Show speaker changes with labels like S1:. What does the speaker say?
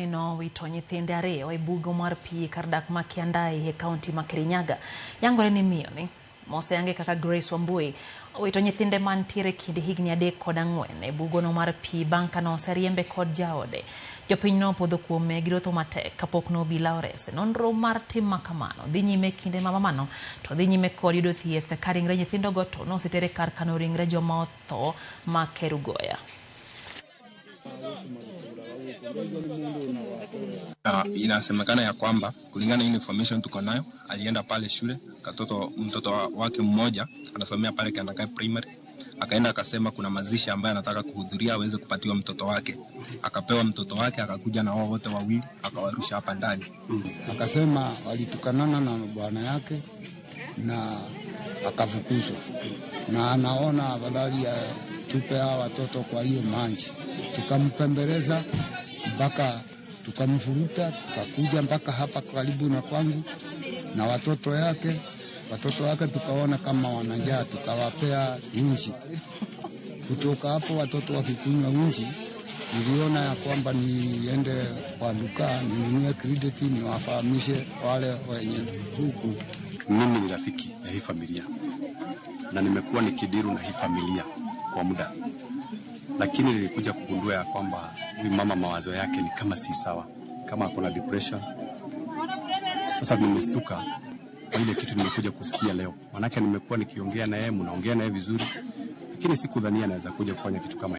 S1: No wito nyithinde ariyo e bugo mar pii kar dak ma Kiandai e kaunti ma Kirinyaga. Yangore ni miyo ni moseyange kaka Grace Wambui wito nyithinde mantiere kind higni 3 kod 4 e bugo no mar pii bang' ka noseriembe kod jaode. Jopiny no podho kuome gi rotho matek kapok no obila orese. Nonro mar tim makamano dhi nyime kinde ma mamano to dhi nyime kod yudo thieth ka ringre nyithindo go to nosetere kar kano ringre joma otho ma Kerugoya.
S2: Inasemekana ya kwamba kulingana na information tuko nayo, alienda pale shule, mtoto wake mmoja anasomea pale Kiandai Primary, akaenda akasema kuna mazishi ambaye anataka kuhudhuria aweze kupatiwa mtoto wake. Akapewa mtoto wake, akakuja na wao wote wawili, akawarusha hapa ndani.
S3: Akasema walitukanana na bwana yake na akafukuzwa. Na anaona afadhali ya tupe hawa watoto kwa hiyo maji. Tukampembeleza mpaka tukamfuruta, tukakuja mpaka hapa karibu na kwangu na watoto wake tukaona kama wanajaa, tukawapea unji. Kutoka hapo watoto wakikunywa unji, niliona ya kwamba niende kwa duka ninunue credit niwafahamishe wale wenye huku.
S4: Mimi ni rafiki ya hii familia na nimekuwa nikidiru na hii familia kwa muda, lakini nilikuja kugundua ya kwamba huyu mama mawazo yake ni kama si sawa, kama kuna depression. Sasa nimestuka kwa ile kitu nimekuja kusikia leo, manake nimekuwa nikiongea na yeye, mnaongea na yeye vizuri, lakini sikudhania anaweza kuja kufanya kitu kama